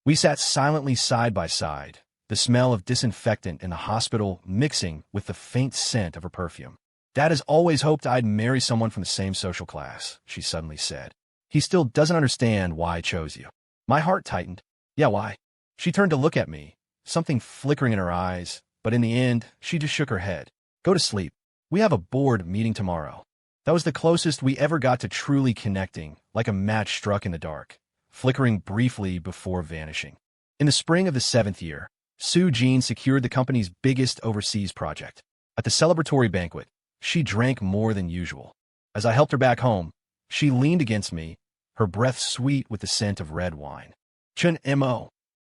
We sat silently side by side, the smell of disinfectant in the hospital mixing with the faint scent of her perfume. "Dad has always hoped I'd marry someone from the same social class," she suddenly said. "He still doesn't understand why I chose you." My heart tightened. "Yeah, why?" She turned to look at me, something flickering in her eyes, but in the end, she just shook her head. "Go to sleep. We have a board meeting tomorrow." That was the closest we ever got to truly connecting, like a match struck in the dark, flickering briefly before vanishing. In the spring of the 7th year, Su Jean secured the company's biggest overseas project. At the celebratory banquet, she drank more than usual. As I helped her back home, she leaned against me, her breath sweet with the scent of red wine. "Chun Mo."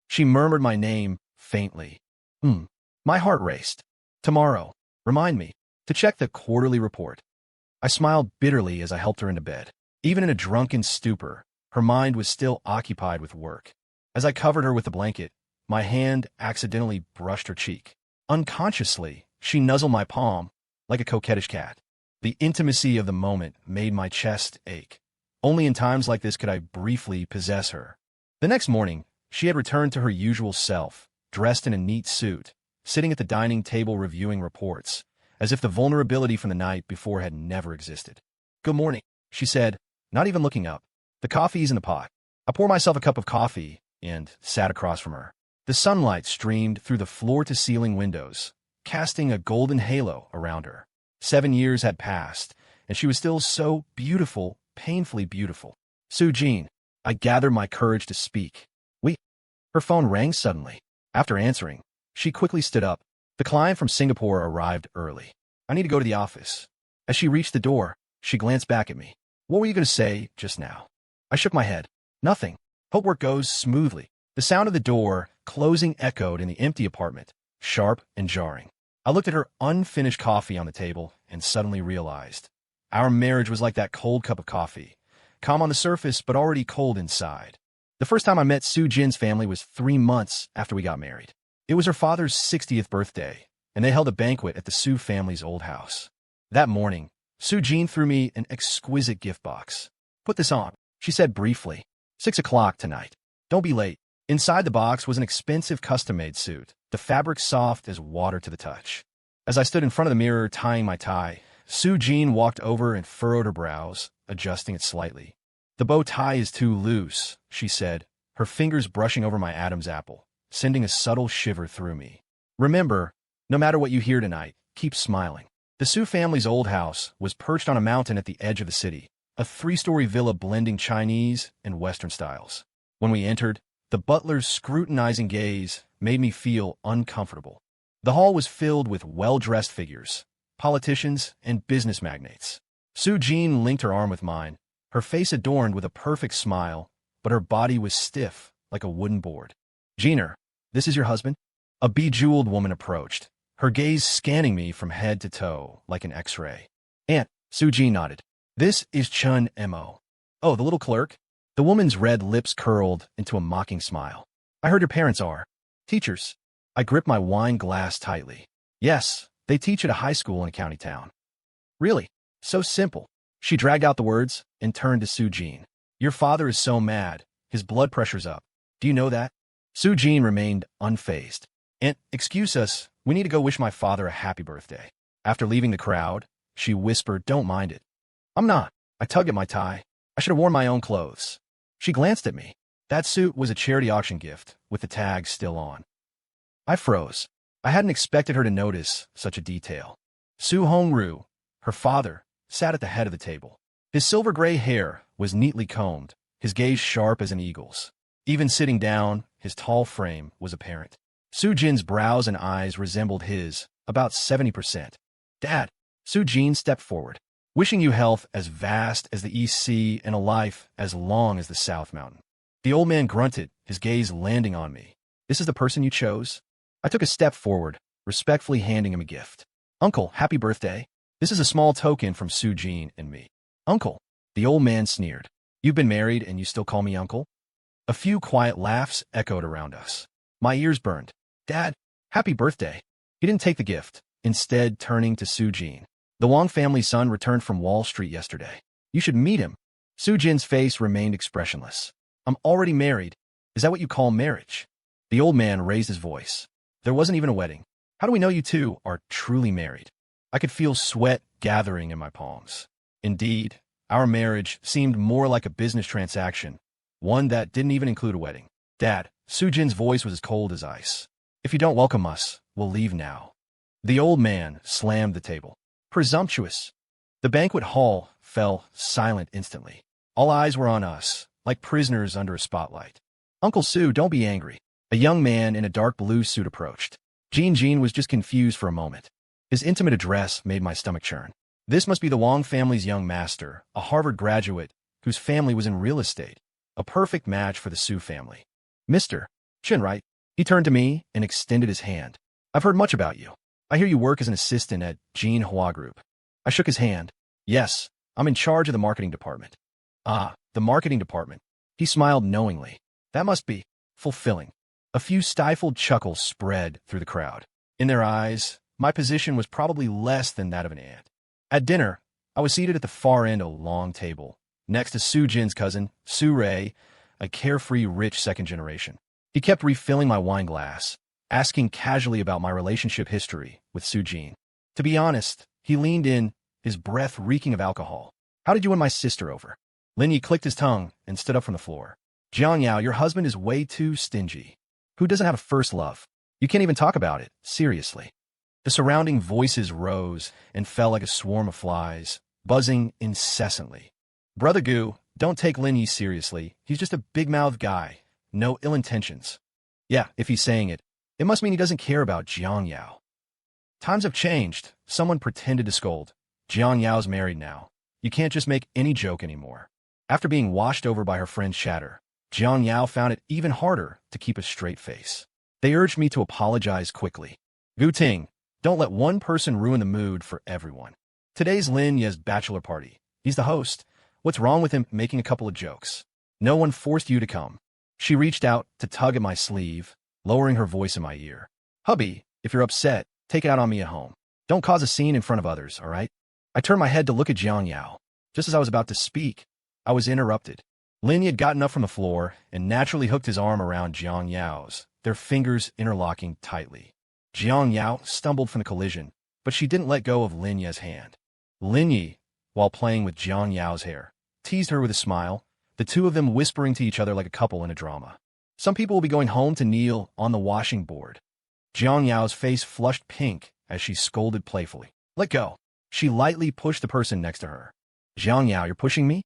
She murmured my name faintly. My heart raced. "Tomorrow, remind me to check the quarterly report." I smiled bitterly as I helped her into bed. Even in a drunken stupor, her mind was still occupied with work. As I covered her with the blanket, my hand accidentally brushed her cheek. Unconsciously, she nuzzled my palm, like a coquettish cat. The intimacy of the moment made my chest ache. Only in times like this could I briefly possess her. The next morning, she had returned to her usual self, dressed in a neat suit, sitting at the dining table reviewing reports, as if the vulnerability from the night before had never existed. "Good morning," she said, not even looking up. "The coffee's in the pot." I poured myself a cup of coffee and sat across from her. The sunlight streamed through the floor-to-ceiling windows, casting a golden halo around her. 7 years had passed, and she was still so beautiful, painfully beautiful. "Su Jean," I gathered my courage to speak. Her phone rang suddenly. After answering, she quickly stood up. The client from Singapore arrived early. "I need to go to the office." As she reached the door, she glanced back at me. "What were you going to say just now?" I shook my head. "Nothing. Hope work goes smoothly." The sound of the door closing echoed in the empty apartment, sharp and jarring. I looked at her unfinished coffee on the table and suddenly realized our marriage was like that cold cup of coffee, calm on the surface but already cold inside. The first time I met Su Jin's family was 3 months after we got married. It was her father's 60th birthday, and they held a banquet at the Su family's old house. That morning, Su Jin threw me an exquisite gift box. "Put this on," she said briefly. 6 o'clock tonight. Don't be late." Inside the box was an expensive custom-made suit, the fabric soft as water to the touch. As I stood in front of the mirror tying my tie, Su Jin walked over and furrowed her brows, adjusting it slightly. "The bow tie is too loose," she said, her fingers brushing over my Adam's apple, sending a subtle shiver through me. "Remember, no matter what you hear tonight, keep smiling." The Su family's old house was perched on a mountain at the edge of the city, a 3-story villa blending Chinese and Western styles. When we entered, the butler's scrutinizing gaze made me feel uncomfortable. The hall was filled with well-dressed figures, politicians and business magnates. Su Jin linked her arm with mine, her face adorned with a perfect smile, but her body was stiff like a wooden board. "Jeaner, this is your husband?" A bejeweled woman approached, her gaze scanning me from head to toe like an X-ray. "Aunt," Su Jin nodded. "This is Chun Mo." "Oh, the little clerk?" The woman's red lips curled into a mocking smile. "I heard your parents are teachers." I gripped my wine glass tightly. "Yes, they teach at a high school in a county town." "Really? So simple." She dragged out the words and turned to Su Jin. "Your father is so mad. His blood pressure's up. Do you know that?" Su Jin remained unfazed. "Aunt, excuse us. We need to go wish my father a happy birthday." After leaving the crowd, she whispered, "Don't mind it." "I'm not." I tugged at my tie. "I should have worn my own clothes." She glanced at me. That suit was a charity auction gift, with the tag still on. I froze. I hadn't expected her to notice such a detail. Su Hongru, her father, sat at the head of the table. His silver-gray hair was neatly combed, his gaze sharp as an eagle's. Even sitting down, his tall frame was apparent. Su Jin's brows and eyes resembled his, about 70%. "Dad," Su Jin stepped forward. "Wishing you health as vast as the East Sea and a life as long as the South Mountain." The old man grunted, his gaze landing on me. "This is the person you chose?" I took a step forward, respectfully handing him a gift. "Uncle, happy birthday. This is a small token from Su Jin and me." "Uncle?" The old man sneered. "You've been married and you still call me uncle?" A few quiet laughs echoed around us. My ears burned. "Dad, happy birthday." He didn't take the gift, instead turning to Su Jin. "The Wang family son returned from Wall Street yesterday. You should meet him." Su Jin's face remained expressionless. "I'm already married." Is that what you call marriage? The old man raised his voice. There wasn't even a wedding. How do we know you two are truly married? I could feel sweat gathering in my palms. Indeed, our marriage seemed more like a business transaction, one that didn't even include a wedding. Dad, Sujin's voice was as cold as ice. If you don't welcome us, we'll leave now. The old man slammed the table. Presumptuous. The banquet hall fell silent instantly. All eyes were on us, like prisoners under a spotlight. Uncle Su, don't be angry. A young man in a dark blue suit approached. Jean was just confused for a moment. His intimate address made my stomach churn. This must be the Wong family's young master, a Harvard graduate whose family was in real estate. A perfect match for the Su family. Mr. Chen, right? He turned to me and extended his hand. I've heard much about you. I hear you work as an assistant at Jean Hua Group. I shook his hand. Yes, I'm in charge of the marketing department. Ah, the marketing department. He smiled knowingly. That must be fulfilling. A few stifled chuckles spread through the crowd. In their eyes, my position was probably less than that of an ant. At dinner, I was seated at the far end of a long table, next to Su Jin's cousin, Su Rei, a carefree, rich second generation. He kept refilling my wine glass, asking casually about my relationship history with Su Jin. To be honest, he leaned in, his breath reeking of alcohol. How did you win my sister over? Lin Ye clicked his tongue and stood up from the floor. Jiang Yao, your husband is way too stingy. Who doesn't have a first love? You can't even talk about it, seriously. The surrounding voices rose and fell like a swarm of flies, buzzing incessantly. Brother Gu, don't take Lin Ye seriously. He's just a big-mouthed guy. No ill intentions. Yeah, if he's saying it, it must mean he doesn't care about Jiang Yao. Times have changed. Someone pretended to scold. Jiang Yao's married now. You can't just make any joke anymore. After being washed over by her friend's chatter, Jiang Yao found it even harder to keep a straight face. They urged me to apologize quickly. Gu Ting, don't let one person ruin the mood for everyone. Today's Lin Ye's bachelor party. He's the host. What's wrong with him making a couple of jokes? No one forced you to come. She reached out to tug at my sleeve, lowering her voice in my ear. Hubby, if you're upset, take it out on me at home. Don't cause a scene in front of others, all right? I turned my head to look at Jiang Yao. Just as I was about to speak, I was interrupted. Lin Ye had gotten up from the floor and naturally hooked his arm around Jiang Yao's, their fingers interlocking tightly. Jiang Yao stumbled from the collision, but she didn't let go of Lin Ye's hand. Lin Ye, while playing with Jiang Yao's hair, teased her with a smile, the two of them whispering to each other like a couple in a drama. Some people will be going home to kneel on the washing board. Jiang Yao's face flushed pink as she scolded playfully. Let go. She lightly pushed the person next to her. Jiang Yao, you're pushing me?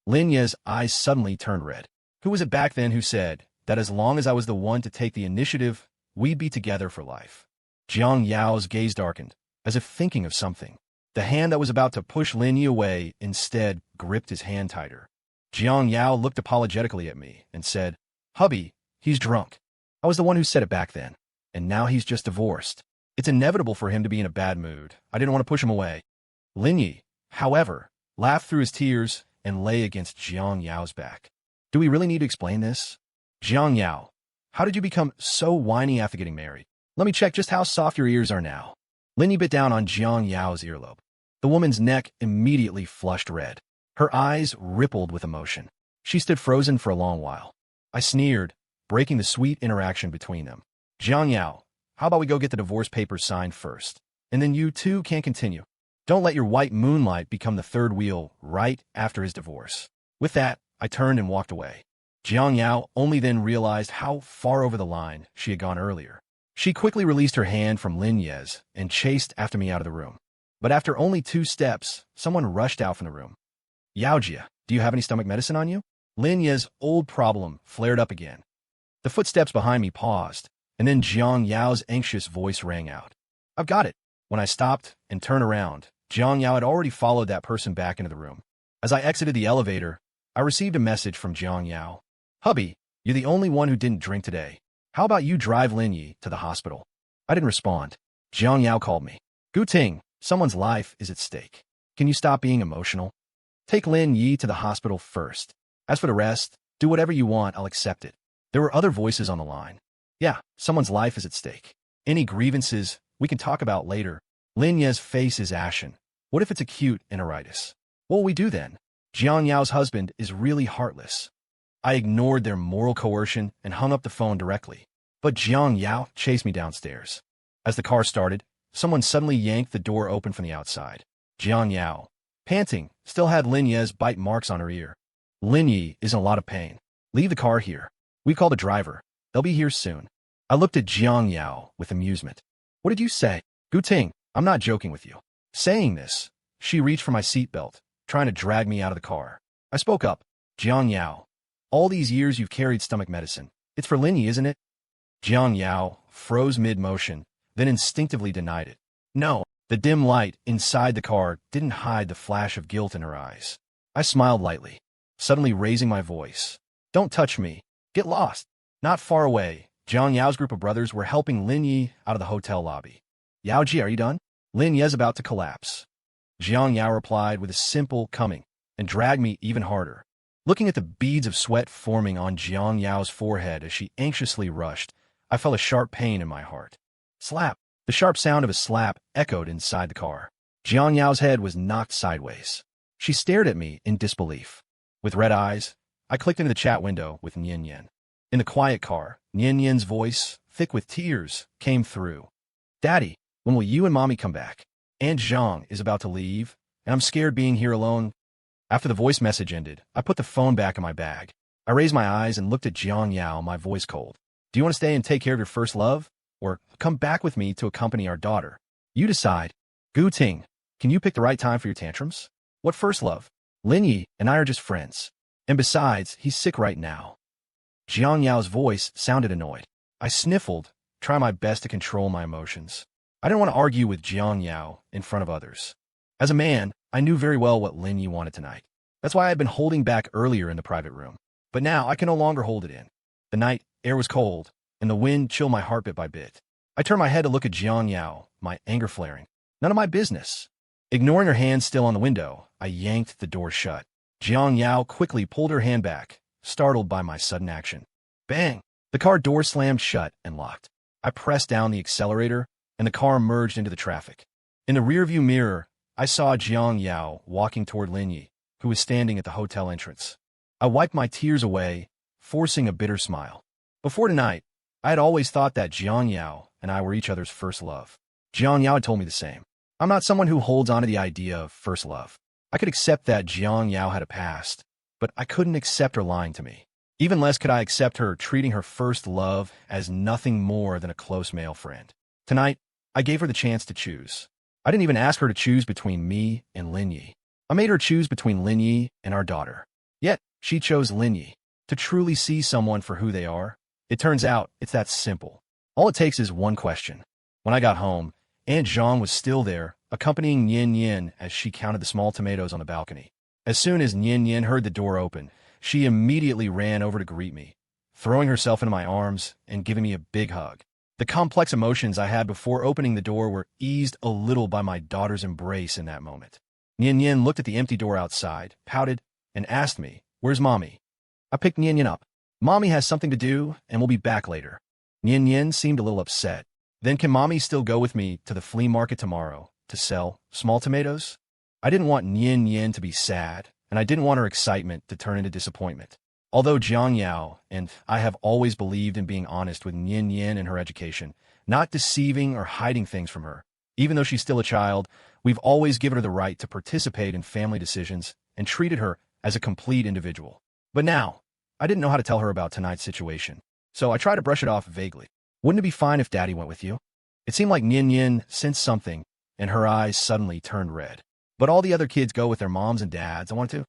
Lin Ye's eyes suddenly turned red. Who was it back then who said that as long as I was the one to take the initiative, we'd be together for life? Jiang Yao's gaze darkened, as if thinking of something. The hand that was about to push Lin Ye away instead gripped his hand tighter. Jiang Yao looked apologetically at me and said, Hubby, he's drunk. I was the one who said it back then, and now he's just divorced. It's inevitable for him to be in a bad mood. I didn't want to push him away. Lin Ye, however, laughed through his tears and lay against Jiang Yao's back. Do we really need to explain this? Jiang Yao, how did you become so whiny after getting married? Let me check just how soft your ears are now. Lin Ye bit down on Jiang Yao's earlobe. The woman's neck immediately flushed red. Her eyes rippled with emotion. She stood frozen for a long while. I sneered, breaking the sweet interaction between them. Jiang Yao, how about we go get the divorce papers signed first, and then you two can continue. Don't let your white moonlight become the third wheel right after his divorce. With that, I turned and walked away. Jiang Yao only then realized how far over the line she had gone earlier. She quickly released her hand from Lin Ye's and chased after me out of the room. But after only 2 steps, someone rushed out from the room. Yaojia, do you have any stomach medicine on you? Lin Ye's old problem flared up again. The footsteps behind me paused, and then Jiang Yao's anxious voice rang out. I've got it. When I stopped and turned around, Jiang Yao had already followed that person back into the room. As I exited the elevator, I received a message from Jiang Yao. Hubby, you're the only one who didn't drink today. How about you drive Lin Ye to the hospital? I didn't respond. Jiang Yao called me. Gu Ting, someone's life is at stake. Can you stop being emotional? Take Lin Ye to the hospital first. As for the rest, do whatever you want, I'll accept it. There were other voices on the line. Yeah, someone's life is at stake. Any grievances we can talk about later. Lin Ye's face is ashen. What if it's acute enteritis? What will we do then? Jiang Yao's husband is really heartless. I ignored their moral coercion and hung up the phone directly. But Jiang Yao chased me downstairs. As the car started, someone suddenly yanked the door open from the outside. Jiang Yao, panting, still had Lin Ye's bite marks on her ear. Lin Ye is in a lot of pain. Leave the car here. We called a driver. They'll be here soon. I looked at Jiang Yao with amusement. What did you say? Gu Ting, I'm not joking with you. Saying this, she reached for my seatbelt, trying to drag me out of the car. I spoke up. Jiang Yao, all these years you've carried stomach medicine. It's for Lin Ye, isn't it? Jiang Yao froze mid-motion, then instinctively denied it. No, the dim light inside the car didn't hide the flash of guilt in her eyes. I smiled lightly, suddenly raising my voice. Don't touch me. Get lost. Not far away, Jiang Yao's group of brothers were helping Lin Ye out of the hotel lobby. Yaoji, are you done? Lin Ye's about to collapse. Jiang Yao replied with a simple coming and dragged me even harder. Looking at the beads of sweat forming on Jiang Yao's forehead as she anxiously rushed, I felt a sharp pain in my heart. Slap! The sharp sound of a slap echoed inside the car. Jiang Yao's head was knocked sideways. She stared at me in disbelief. With red eyes, I clicked into the chat window with Lin Ye. In the quiet car, Lin Ye's voice, thick with tears, came through. Daddy, when will you and Mommy come back? Aunt Zhang is about to leave, and I'm scared being here alone. After the voice message ended, I put the phone back in my bag. I raised my eyes and looked at Jiang Yao, my voice cold. Do you want to stay and take care of your first love? Or come back with me to accompany our daughter? You decide. Gu Ting, can you pick the right time for your tantrums? What first love? Lin Ye and I are just friends. And besides, he's sick right now. Jiang Yao's voice sounded annoyed. I sniffled, trying my best to control my emotions. I didn't want to argue with Jiang Yao in front of others. As a man, I knew very well what Lin Ye wanted tonight. That's why I had been holding back earlier in the private room. But now I can no longer hold it in. The night air was cold, and the wind chilled my heart bit by bit. I turned my head to look at Jiang Yao, my anger flaring. None of my business. Ignoring her hand still on the window, I yanked the door shut. Jiang Yao quickly pulled her hand back, startled by my sudden action. Bang! The car door slammed shut and locked. I pressed down the accelerator, and the car merged into the traffic. In the rearview mirror, I saw Jiang Yao walking toward Lin Ye, who was standing at the hotel entrance. I wiped my tears away, forcing a bitter smile. Before tonight, I had always thought that Jiang Yao and I were each other's first love. Jiang Yao had told me the same. I'm not someone who holds on to the idea of first love. I could accept that Jiang Yao had a past, but I couldn't accept her lying to me. Even less could I accept her treating her first love as nothing more than a close male friend. Tonight, I gave her the chance to choose. I didn't even ask her to choose between me and Lin Ye. I made her choose between Lin Ye and our daughter. Yet, she chose Lin Ye. To truly see someone for who they are, it turns out it's that simple. All it takes is one question. When I got home, Aunt Zhang was still there, accompanying Lin Ye as she counted the small tomatoes on the balcony. As soon as Lin Ye heard the door open, she immediately ran over to greet me, throwing herself into my arms and giving me a big hug. The complex emotions I had before opening the door were eased a little by my daughter's embrace in that moment. Lin Ye looked at the empty door outside, pouted, and asked me, "Where's Mommy?" I picked Lin Ye up. "Mommy has something to do, and we'll be back later." Lin Ye seemed a little upset. "Then can Mommy still go with me to the flea market tomorrow to sell small tomatoes?" I didn't want Lin Ye to be sad, and I didn't want her excitement to turn into disappointment. Although Jiang Yao and I have always believed in being honest with Lin Ye and her education, not deceiving or hiding things from her, even though she's still a child, we've always given her the right to participate in family decisions and treated her as a complete individual. But now, I didn't know how to tell her about tonight's situation, so I tried to brush it off vaguely. "Wouldn't it be fine if Daddy went with you?" It seemed like Lin Ye sensed something, and her eyes suddenly turned red. "But all the other kids go with their moms and dads. I want to."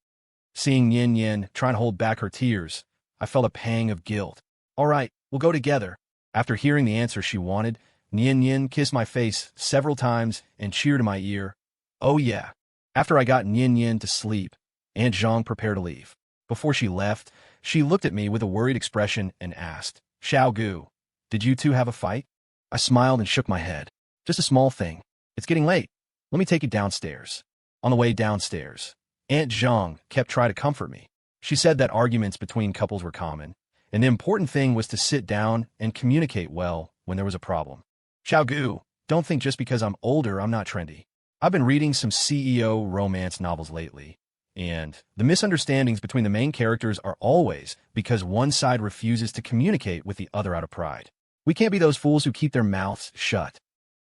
Seeing Lin Ye trying to hold back her tears, I felt a pang of guilt. "All right, we'll go together." After hearing the answer she wanted, Lin Ye kissed my face several times and cheered in my ear. "Oh yeah." After I got Lin Ye to sleep, Aunt Zhang prepared to leave. Before she left, she looked at me with a worried expression and asked, "Xiao Gu, did you two have a fight?" I smiled and shook my head. "Just a small thing. It's getting late. Let me take you downstairs." On the way downstairs, Aunt Zhang kept trying to comfort me. She said that arguments between couples were common, and the important thing was to sit down and communicate well when there was a problem. "Xiao Gu, don't think just because I'm older I'm not trendy. I've been reading some CEO romance novels lately, And the misunderstandings between the main characters are always because one side refuses to communicate with the other out of pride. We can't be those fools who keep their mouths shut.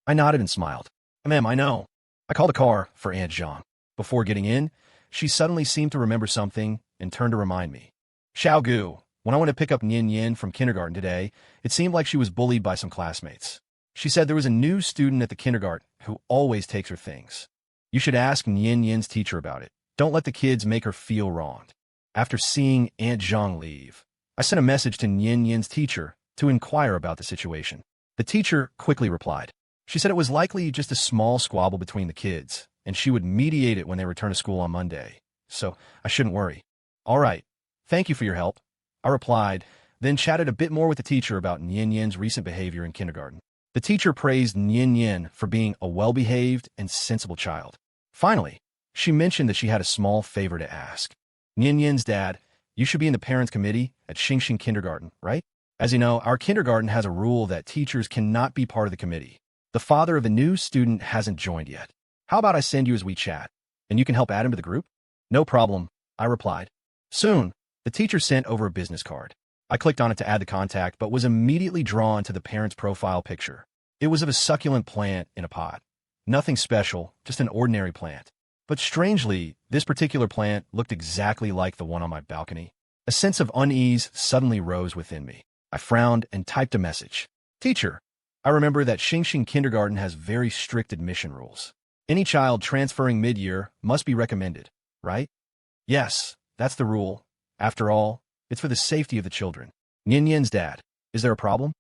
I nodded and smiled. Ma'am, I know. I called a car for Aunt Jiang. Before getting in, she suddenly seemed to remember something and turned to remind me. Xiao Gu, when I went to pick up Lin Ye from kindergarten today, it seemed like she was bullied by some classmates. She said there was a new student at the kindergarten who always takes her things. You should ask Lin Ye's teacher about it. Don't let the kids make her feel wronged. After seeing Aunt Jiang leave, I sent a message to Lin Ye's teacher to inquire about the situation. The teacher quickly replied. She said it was likely just a small squabble between the kids, and she would mediate it when they return to school on Monday. So I shouldn't worry. All right. Thank you for your help. I replied, then chatted a bit more with the teacher about Lin Ye's recent behavior in kindergarten. The teacher praised Lin Ye for being a well-behaved and sensible child. Finally, she mentioned that she had a small favor to ask. Lin Ye's dad, you should be in the parents' committee at Xingxing Kindergarten, right? As you know, our kindergarten has a rule that teachers cannot be part of the committee. The father of a new student hasn't joined yet. How about I send you his WeChat, and you can help add him to the group? No problem, I replied. Soon, the teacher sent over a business card. I clicked on it to add the contact, but was immediately drawn to the parent's profile picture. It was of a succulent plant in a pot. Nothing special, just an ordinary plant. But strangely, this particular plant looked exactly like the one on my balcony. A sense of unease suddenly rose within me. I frowned and typed a message. Teacher, I remember that Xingxing Kindergarten has very strict admission rules. Any child transferring mid-year must be recommended, right? Yes, that's the rule. After all, it's for the safety of the children. Lin Ye's dad, is there a problem?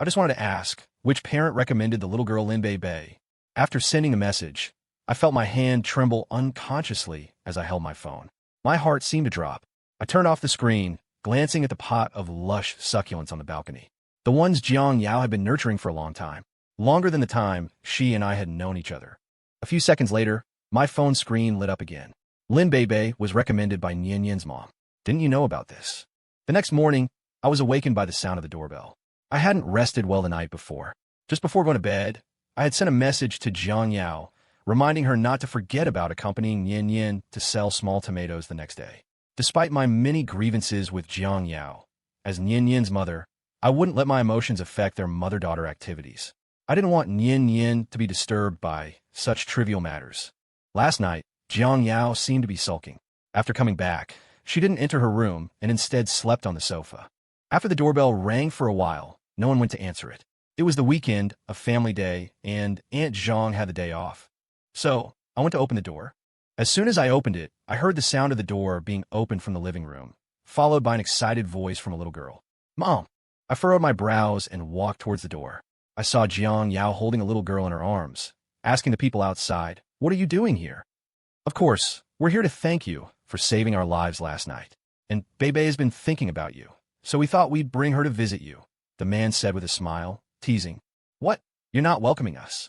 I just wanted to ask, which parent recommended the little girl Lin Bei? After sending a message, I felt my hand tremble unconsciously as I held my phone. My heart seemed to drop. I turned off the screen, glancing at the pot of lush succulents on the balcony. The ones Jiang Yao had been nurturing for a long time. Longer than the time she and I had known each other. A few seconds later, my phone screen lit up again. Lin Bei was recommended by Lin Ye's mom. Didn't you know about this? The next morning, I was awakened by the sound of the doorbell. I hadn't rested well the night before. Just before going to bed, I had sent a message to Jiang Yao, reminding her not to forget about accompanying Lin Ye to sell small tomatoes the next day. Despite my many grievances with Jiang Yao, as Lin Ye's mother, I wouldn't let my emotions affect their mother-daughter activities. I didn't want Lin Ye to be disturbed by such trivial matters. Last night, Jiang Yao seemed to be sulking. After coming back, she didn't enter her room and instead slept on the sofa. After the doorbell rang for a while, no one went to answer it. It was the weekend, a family day, and Aunt Zhang had the day off. So, I went to open the door. As soon as I opened it, I heard the sound of the door being opened from the living room, followed by an excited voice from a little girl. Mom! I furrowed my brows and walked towards the door. I saw Jiang Yao holding a little girl in her arms, asking the people outside, "What are you doing here?" Of course, we're here to thank you for saving our lives last night. And Bei has been thinking about you, so we thought we'd bring her to visit you, the man said with a smile, teasing. What? You're not welcoming us?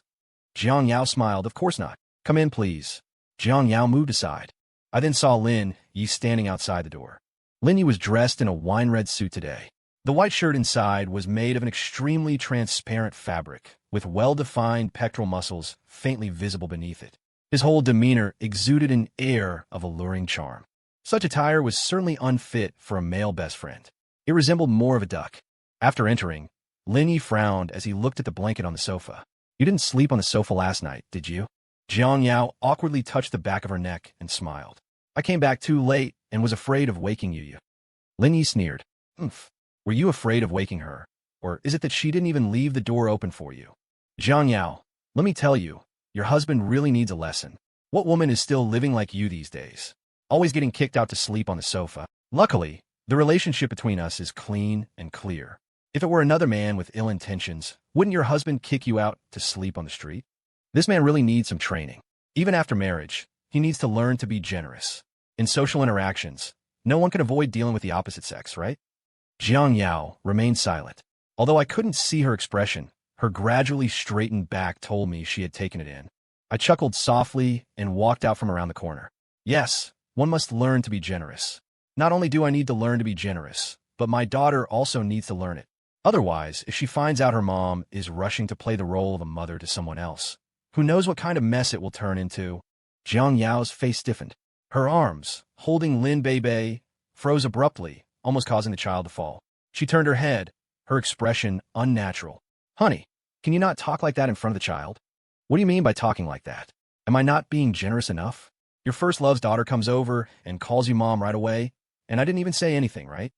Jiang Yao smiled. Of course not. Come in, please. Jiang Yao moved aside. I then saw Lin Ye standing outside the door. Lin Ye was dressed in a wine-red suit today. The white shirt inside was made of an extremely transparent fabric, with well-defined pectoral muscles faintly visible beneath it. His whole demeanor exuded an air of alluring charm. Such attire was certainly unfit for a male best friend. It resembled more of a duck. After entering, Lin Ye frowned as he looked at the blanket on the sofa. You didn't sleep on the sofa last night, did you? Jiang Yao awkwardly touched the back of her neck and smiled. I came back too late and was afraid of waking you. Lin Ye sneered. Oomph. Were you afraid of waking her? Or is it that she didn't even leave the door open for you? Jiang Yao, let me tell you, your husband really needs a lesson. What woman is still living like you these days? Always getting kicked out to sleep on the sofa. Luckily, the relationship between us is clean and clear. If it were another man with ill intentions, wouldn't your husband kick you out to sleep on the street? This man really needs some training. Even after marriage, he needs to learn to be generous. In social interactions, no one can avoid dealing with the opposite sex, right? Jiang Yao remained silent. Although I couldn't see her expression, her gradually straightened back told me she had taken it in. I chuckled softly and walked out from around the corner. Yes, one must learn to be generous. Not only do I need to learn to be generous, but my daughter also needs to learn it. Otherwise, if she finds out her mom is rushing to play the role of a mother to someone else, who knows what kind of mess it will turn into? Jiang Yao's face stiffened. Her arms, holding Lin Bei, froze abruptly, almost causing the child to fall. She turned her head, her expression unnatural. Honey, can you not talk like that in front of the child? What do you mean by talking like that? Am I not being generous enough? Your first love's daughter comes over and calls you mom right away, and I didn't even say anything, right?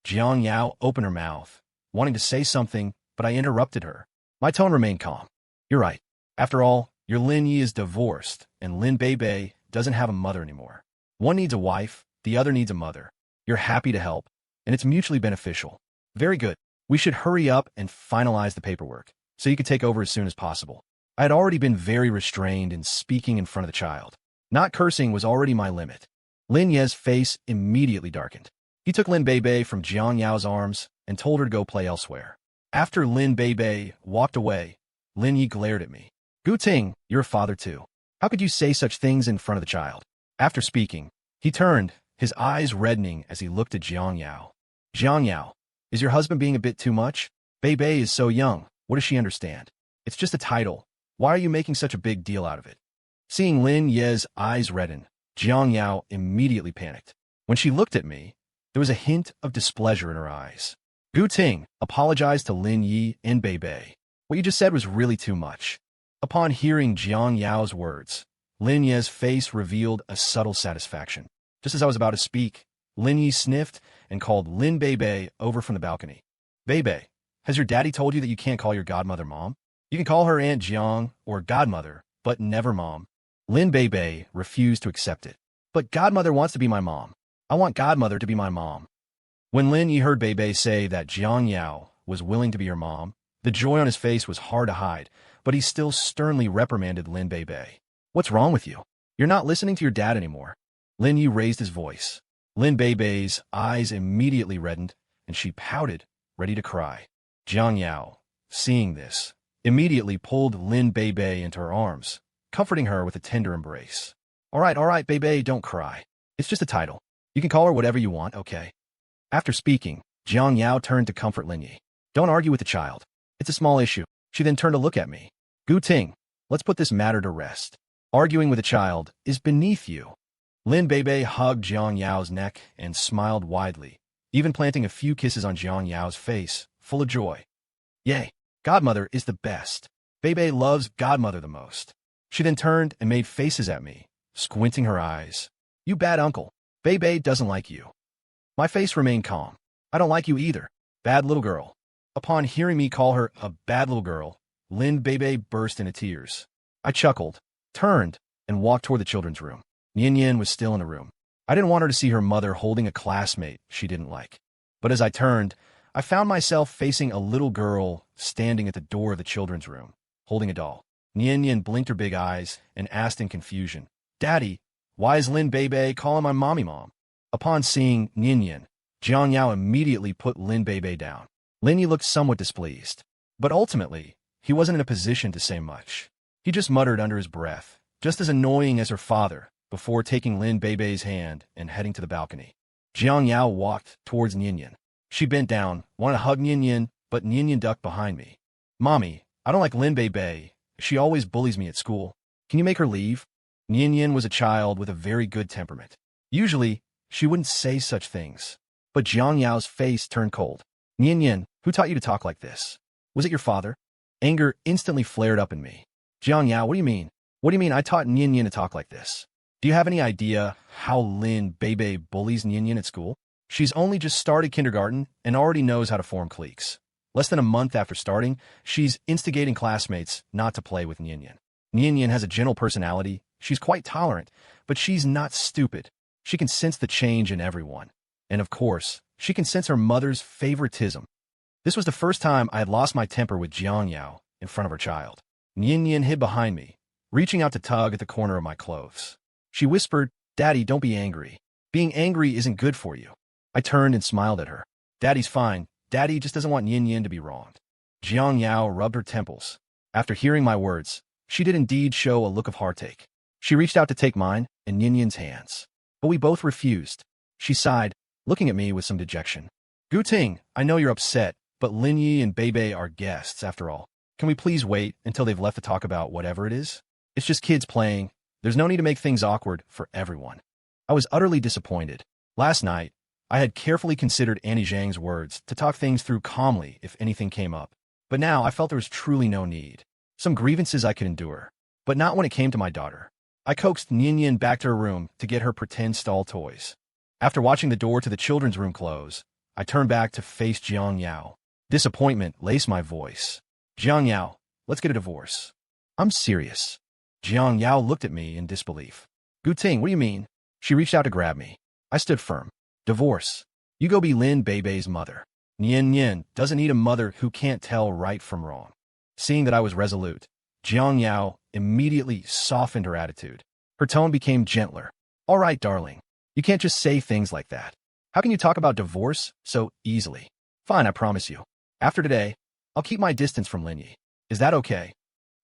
Jiang Yao opened her mouth, wanting to say something, but I interrupted her. My tone remained calm. You're right. After all, your Lin Ye is divorced, and Lin Bei doesn't have a mother anymore. One needs a wife, the other needs a mother. You're happy to help, and it's mutually beneficial. Very good. We should hurry up and finalize the paperwork, so you can take over as soon as possible. I had already been very restrained in speaking in front of the child. Not cursing was already my limit. Lin Ye's face immediately darkened. He took Lin Bei from Jiang Yao's arms and told her to go play elsewhere. After Lin Bei walked away, Lin Ye glared at me. Gu Ting, you're a father too. How could you say such things in front of the child? After speaking, he turned, his eyes reddening as he looked at Jiang Yao. Jiang Yao, is your husband being a bit too much? Bei is so young, what does she understand? It's just a title. Why are you making such a big deal out of it? Seeing Lin Ye's eyes redden, Jiang Yao immediately panicked. When she looked at me, there was a hint of displeasure in her eyes. Gu Ting apologized to Lin Ye and Bei. What you just said was really too much. Upon hearing Jiang Yao's words, Lin Ye's face revealed a subtle satisfaction. Just as I was about to speak, Lin Ye sniffed and called Lin Bei over from the balcony. Bei, has your daddy told you that you can't call your godmother mom? You can call her Aunt Jiang or godmother, but never mom. Lin Bei refused to accept it. But godmother wants to be my mom. I want godmother to be my mom. When Lin Ye heard Bei say that Jiang Yao was willing to be her mom, the joy on his face was hard to hide, but he still sternly reprimanded Lin Bei. What's wrong with you? You're not listening to your dad anymore. Lin Ye raised his voice. Lin Bei's eyes immediately reddened, and she pouted, ready to cry. Jiang Yao, seeing this, immediately pulled Lin Bei into her arms, comforting her with a tender embrace. All right, Bei, don't cry. It's just a title. You can call her whatever you want, okay? After speaking, Jiang Yao turned to comfort Lin Ye. Don't argue with the child. It's a small issue. She then turned to look at me. Gu Ting, let's put this matter to rest. Arguing with a child is beneath you. Lin Bei hugged Jiang Yao's neck and smiled widely, even planting a few kisses on Jiang Yao's face, full of joy. Yay, godmother is the best. Bei loves godmother the most. She then turned and made faces at me, squinting her eyes. You bad uncle. Bei doesn't like you. My face remained calm. I don't like you either. Bad little girl. Upon hearing me call her a bad little girl, Lin Bei burst into tears. I chuckled, turned, and walked toward the children's room. Yin was still in the room. I didn't want her to see her mother holding a classmate she didn't like. But as I turned, I found myself facing a little girl standing at the door of the children's room, holding a doll. Yin blinked her big eyes and asked in confusion, Daddy, why is Lin Bei calling my mommy mom? Upon seeing Yin, Jiang Yao immediately put Lin Bei down. Lin Ye looked somewhat displeased, but ultimately, he wasn't in a position to say much. He just muttered under his breath, just as annoying as her father, before taking Lin Bei's hand and heading to the balcony. Jiang Yao walked towards Yin. She bent down, wanted to hug Yin, but Yin ducked behind me. Mommy, I don't like Lin Bei. She always bullies me at school. Can you make her leave? Yin was a child with a very good temperament. Usually, she wouldn't say such things. But Jiang Yao's face turned cold. Yin, who taught you to talk like this? Was it your father? Anger instantly flared up in me. Jiang Yao, what do you mean? What do you mean I taught Yin to talk like this? Do you have any idea how Lin Bei bullies Yin at school? She's only just started kindergarten and already knows how to form cliques. Less than a month after starting, she's instigating classmates not to play with Yin. Yin has a gentle personality. She's quite tolerant, but she's not stupid. She can sense the change in everyone. And of course, she can sense her mother's favoritism. This was the first time I had lost my temper with Jiang Yao in front of her child. Yin hid behind me, reaching out to tug at the corner of my clothes. She whispered, Daddy, don't be angry. Being angry isn't good for you. I turned and smiled at her. Daddy's fine. Daddy just doesn't want Yin to be wronged. Jiang Yao rubbed her temples. After hearing my words, she did indeed show a look of heartache. She reached out to take mine and Yin's hands. But we both refused. She sighed, looking at me with some dejection. Gu Ting, I know you're upset, but Lin Ye and Bei are guests, after all. Can we please wait until they've left to talk about whatever it is? It's just kids playing. There's no need to make things awkward for everyone. I was utterly disappointed. Last night, I had carefully considered Annie Zhang's words to talk things through calmly if anything came up. But now I felt there was truly no need. Some grievances I could endure, but not when it came to my daughter. I coaxed Yin back to her room to get her pretend stall toys. After watching the door to the children's room close, I turned back to face Jiang Yao. Disappointment laced my voice. Jiang Yao, let's get a divorce. I'm serious. Jiang Yao looked at me in disbelief. Gu Ting, what do you mean? She reached out to grab me. I stood firm. Divorce. You go be Lin Bei's mother. Yin doesn't need a mother who can't tell right from wrong. Seeing that I was resolute, Jiang Yao immediately softened her attitude. Her tone became gentler. All right, darling. You can't just say things like that. How can you talk about divorce so easily? Fine, I promise you. After today, I'll keep my distance from Lin Ye. Is that okay?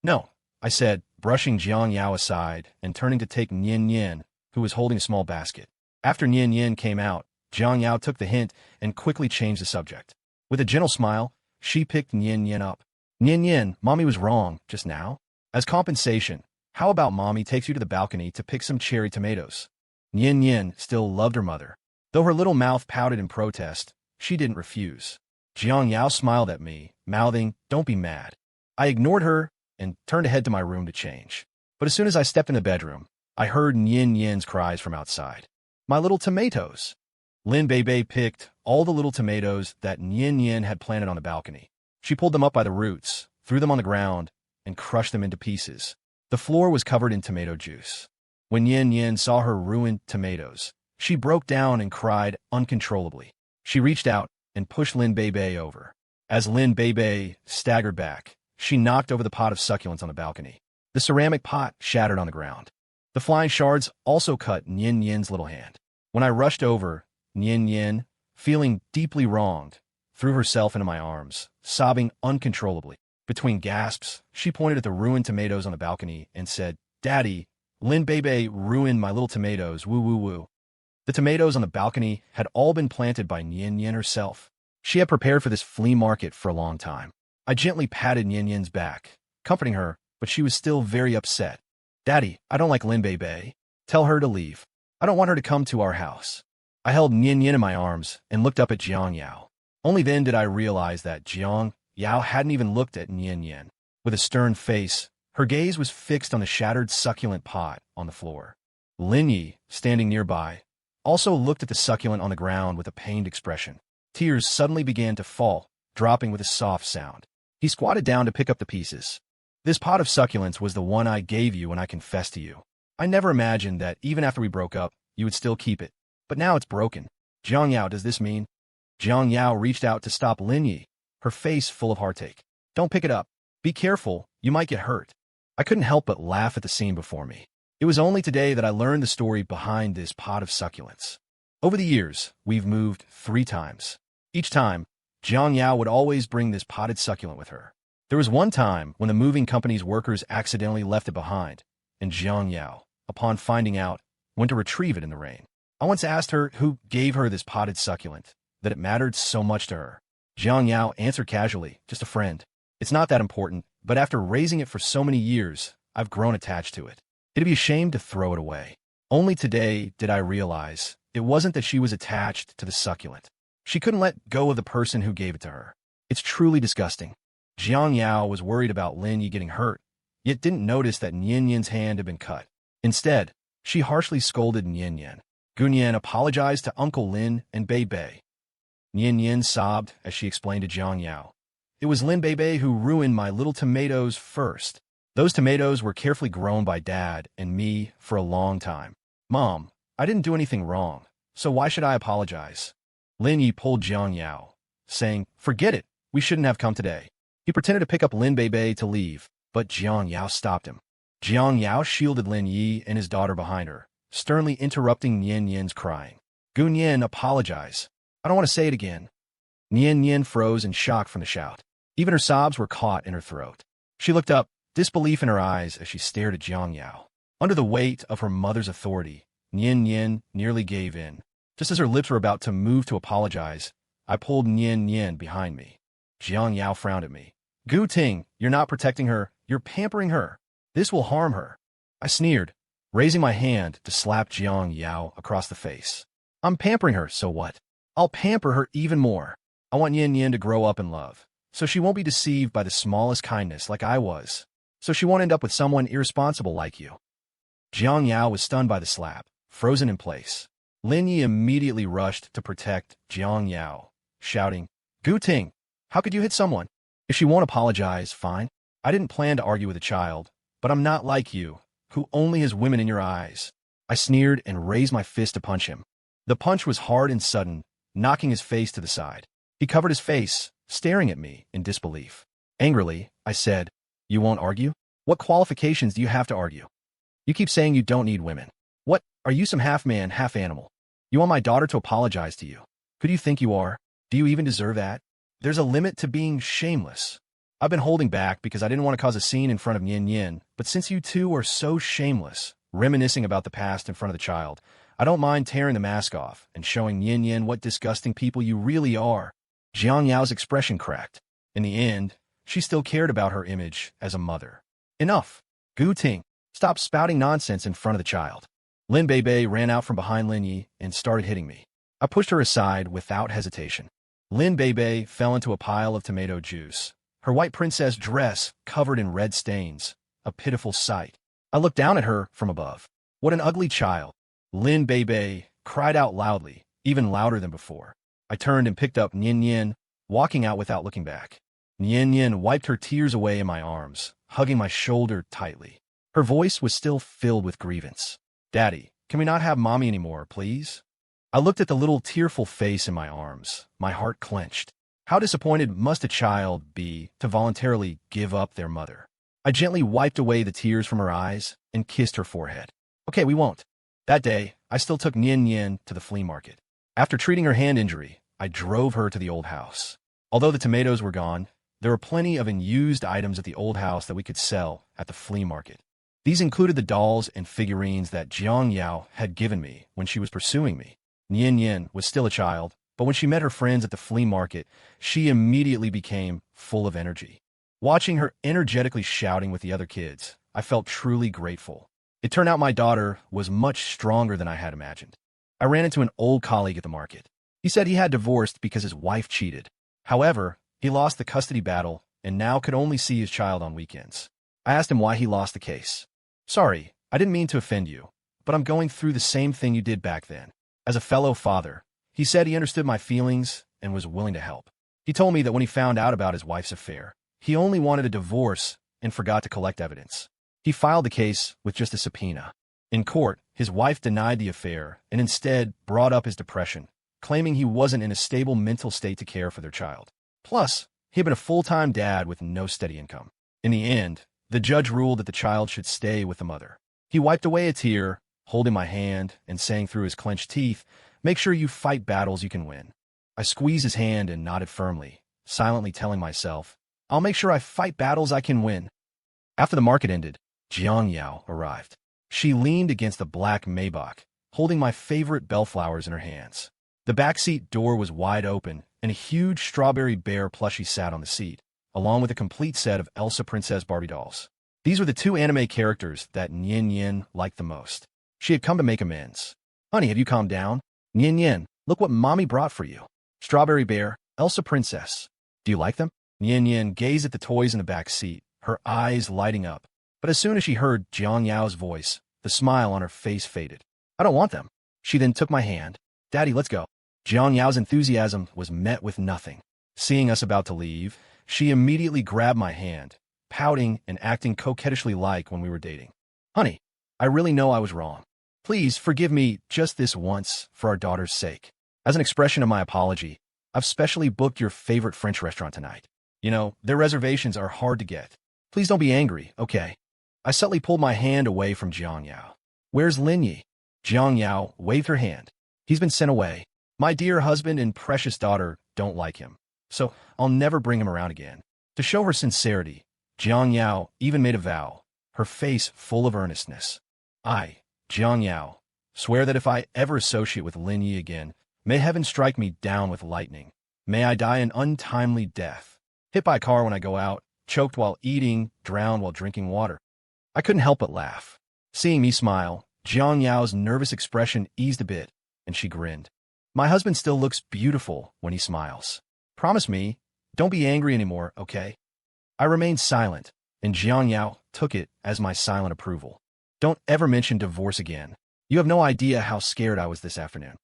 No, I said, brushing Jiang Yao aside and turning to take Yin, who was holding a small basket. After Yin came out, Jiang Yao took the hint and quickly changed the subject. With a gentle smile, she picked Yin up. Yin, Mommy was wrong just now. As compensation, how about Mommy takes you to the balcony to pick some cherry tomatoes? Yin still loved her mother. Though her little mouth pouted in protest, she didn't refuse. Jiang Yao smiled at me, mouthing, "Don't be mad." I ignored her and turned to head to my room to change. But as soon as I stepped in the bedroom, I heard Yin's cries from outside. My little tomatoes. Lin Bei picked all the little tomatoes that Yin had planted on the balcony. She pulled them up by the roots, threw them on the ground, and crushed them into pieces. The floor was covered in tomato juice. When Yin saw her ruined tomatoes, she broke down and cried uncontrollably. She reached out and pushed Lin Bei over. As Lin Bei staggered back, she knocked over the pot of succulents on the balcony. The ceramic pot shattered on the ground. The flying shards also cut Yin's little hand. When I rushed over, Yin, feeling deeply wronged, threw herself into my arms, sobbing uncontrollably. Between gasps, she pointed at the ruined tomatoes on the balcony and said, "Daddy, Lin Bei ruined my little tomatoes, woo." The tomatoes on the balcony had all been planted by Yin herself. She had prepared for this flea market for a long time. I gently patted Yin's back, comforting her, but she was still very upset. "Daddy, I don't like Lin Bei. Tell her to leave. I don't want her to come to our house." I held Yin in my arms and looked up at Jiang Yao. Only then did I realize that Jiang Yao hadn't even looked at Yin. With a stern face, her gaze was fixed on the shattered succulent pot on the floor. Lin Ye, standing nearby, also looked at the succulent on the ground with a pained expression. Tears suddenly began to fall, dropping with a soft sound. He squatted down to pick up the pieces. "This pot of succulents was the one I gave you when I confessed to you. I never imagined that even after we broke up, you would still keep it. But now it's broken. Jiang Yao, does this mean?" Jiang Yao reached out to stop Lin Ye, her face full of heartache. "Don't pick it up. Be careful, you might get hurt." I couldn't help but laugh at the scene before me. It was only today that I learned the story behind this pot of succulents. Over the years, we've moved 3 times. Each time, Jiang Yao would always bring this potted succulent with her. There was one time when the moving company's workers accidentally left it behind, and Jiang Yao, upon finding out, went to retrieve it in the rain. I once asked her who gave her this potted succulent, that it mattered so much to her. Jiang Yao answered casually, "Just a friend. It's not that important, but after raising it for so many years, I've grown attached to it. It'd be a shame to throw it away." Only today did I realize it wasn't that she was attached to the succulent. She couldn't let go of the person who gave it to her. It's truly disgusting. Jiang Yao was worried about Lin Ye getting hurt, yet didn't notice that Yin's hand had been cut. Instead, she harshly scolded Yin. Gunyan apologized to Uncle Lin and Bei. Yin sobbed as she explained to Jiang Yao. "It was Lin Bei who ruined my little tomatoes first. Those tomatoes were carefully grown by Dad and me for a long time. Mom, I didn't do anything wrong, so why should I apologize?" Lin Ye pulled Jiang Yao, saying, "Forget it, we shouldn't have come today." He pretended to pick up Lin Bei to leave, but Jiang Yao stopped him. Jiang Yao shielded Lin Ye and his daughter behind her, sternly interrupting Yin's crying. "Gunyan, apologize. I don't want to say it again." Yin froze in shock from the shout. Even her sobs were caught in her throat. She looked up, disbelief in her eyes as she stared at Jiang Yao. Under the weight of her mother's authority, Yin nearly gave in. Just as her lips were about to move to apologize, I pulled Yin behind me. Jiang Yao frowned at me. "Gu Ting, you're not protecting her, you're pampering her. This will harm her." I sneered. raising my hand to slap Jiang Yao across the face. I'm pampering her, so what? I'll pamper her even more. I want Yin Yin to grow up in love, so she won't be deceived by the smallest kindness like I was, so she won't end up with someone irresponsible like you. Jiang Yao was stunned by the slap, frozen in place. Lin Ye immediately rushed to protect Jiang Yao, shouting, Gu Ting, how could you hit someone? If she won't apologize, fine. I didn't plan to argue with a child, but I'm not like you, who only has women in your eyes. I sneered and raised my fist to punch him. The punch was hard and sudden, knocking his face to the side. He covered his face, staring at me in disbelief. Angrily, I said, You won't argue? What qualifications do you have to argue? You keep saying you don't need women. What, are you some half-man, half-animal? You want my daughter to apologize to you? Who do you think you are? Do you even deserve that? There's a limit to being shameless. I've been holding back because I didn't want to cause a scene in front of Yin Yin, but since you two are so shameless, reminiscing about the past in front of the child, I don't mind tearing the mask off and showing Yin Yin what disgusting people you really are. Jiang Yao's expression cracked. In the end, she still cared about her image as a mother. Enough. Gu Ting, stop spouting nonsense in front of the child. Lin Bei ran out from behind Lin Ye and started hitting me. I pushed her aside without hesitation. Lin Bei fell into a pile of tomato juice, her white princess dress covered in red stains, a pitiful sight. I looked down at her from above. What an ugly child. Lin Bei cried out loudly, even louder than before. I turned and picked up Yin Yin, walking out without looking back. Yin Yin wiped her tears away in my arms, hugging my shoulder tightly. Her voice was still filled with grievance. Daddy, can we not have mommy anymore, please? I looked at the little tearful face in my arms. My heart clenched. How disappointed must a child be to voluntarily give up their mother? I gently wiped away the tears from her eyes and kissed her forehead. Okay, we won't. That day, I still took Yin Yin to the flea market. After treating her hand injury, I drove her to the old house. Although the tomatoes were gone, there were plenty of unused items at the old house that we could sell at the flea market. These included the dolls and figurines that Jiang Yao had given me when she was pursuing me. Yin Yin was still a child, but when she met her friends at the flea market, she immediately became full of energy. Watching her energetically shouting with the other kids, I felt truly grateful. It turned out my daughter was much stronger than I had imagined. I ran into an old colleague at the market. He said he had divorced because his wife cheated. However, he lost the custody battle and now could only see his child on weekends. I asked him why he lost the case. Sorry, I didn't mean to offend you, but I'm going through the same thing you did back then. As a fellow father, he said he understood my feelings and was willing to help. He told me that when he found out about his wife's affair, he only wanted a divorce and forgot to collect evidence. He filed the case with just a subpoena. In court, his wife denied the affair and instead brought up his depression, claiming he wasn't in a stable mental state to care for their child. Plus, he had been a full-time dad with no steady income. In the end, the judge ruled that the child should stay with the mother. He wiped away a tear, holding my hand and saying through his clenched teeth, "Make sure you fight battles you can win." I squeezed his hand and nodded firmly, silently telling myself, I'll make sure I fight battles I can win. After the market ended, Jiang Yao arrived. She leaned against the black Maybach, holding my favorite bellflowers in her hands. The backseat door was wide open, and a huge strawberry bear plushie sat on the seat, along with a complete set of Elsa Princess Barbie dolls. These were the two anime characters that Yin Yin liked the most. She had come to make amends. Honey, have you calmed down? Yin Yin, look what Mommy brought for you. Strawberry bear, Elsa Princess. Do you like them? Yin Yin gazed at the toys in the back seat, her eyes lighting up. But as soon as she heard Jiang Yao's voice, the smile on her face faded. I don't want them. She then took my hand. Daddy, let's go. Jiang Yao's enthusiasm was met with nothing. Seeing us about to leave, she immediately grabbed my hand, pouting and acting coquettishly like when we were dating. Honey, I really know I was wrong. Please forgive me just this once for our daughter's sake. As an expression of my apology, I've specially booked your favorite French restaurant tonight. You know, their reservations are hard to get. Please don't be angry, okay? I subtly pulled my hand away from Jiang Yao. Where's Lin Ye? Jiang Yao waved her hand. He's been sent away. My dear husband and precious daughter don't like him, so I'll never bring him around again. To show her sincerity, Jiang Yao even made a vow, her face full of earnestness. I, Jiang Yao, swear that if I ever associate with Lin Ye again, may heaven strike me down with lightning. May I die an untimely death. Hit by a car when I go out, choked while eating, drowned while drinking water. I couldn't help but laugh. Seeing me smile, Jiang Yao's nervous expression eased a bit, and she grinned. My husband still looks beautiful when he smiles. Promise me, don't be angry anymore, okay? I remained silent, and Jiang Yao took it as my silent approval. Don't ever mention divorce again. You have no idea how scared I was this afternoon.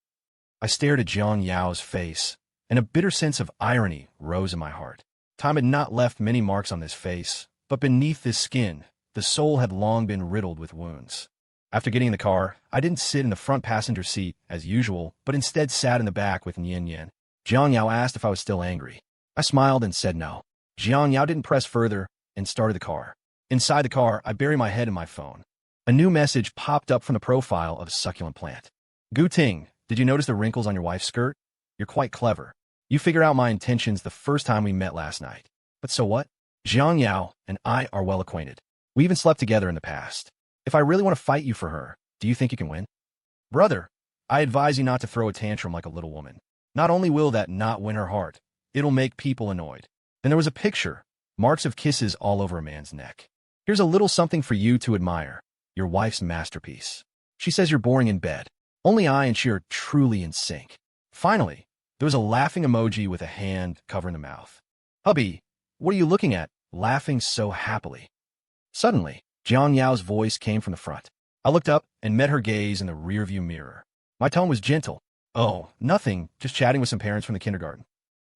I stared at Jiang Yao's face, and a bitter sense of irony rose in my heart. Time had not left many marks on this face, but beneath this skin, the soul had long been riddled with wounds. After getting in the car, I didn't sit in the front passenger seat, as usual, but instead sat in the back with Lin Ye. Jiang Yao asked if I was still angry. I smiled and said no. Jiang Yao didn't press further and started the car. Inside the car, I buried my head in my phone. A new message popped up from the profile of a succulent plant. Gu Ting, did you notice the wrinkles on your wife's skirt? You're quite clever. You figured out my intentions the first time we met last night. But so what? Jiang Yao and I are well acquainted. We even slept together in the past. If I really want to fight you for her, do you think you can win? Brother, I advise you not to throw a tantrum like a little woman. Not only will that not win her heart, it'll make people annoyed. Then there was a picture, marks of kisses all over a man's neck. Here's a little something for you to admire, your wife's masterpiece. She says you're boring in bed. Only I and she are truly in sync. Finally, there was a laughing emoji with a hand covering the mouth. Hubby, what are you looking at, laughing so happily? Suddenly, Jiang Yao's voice came from the front. I looked up and met her gaze in the rearview mirror. My tone was gentle. Oh, nothing, just chatting with some parents from the kindergarten.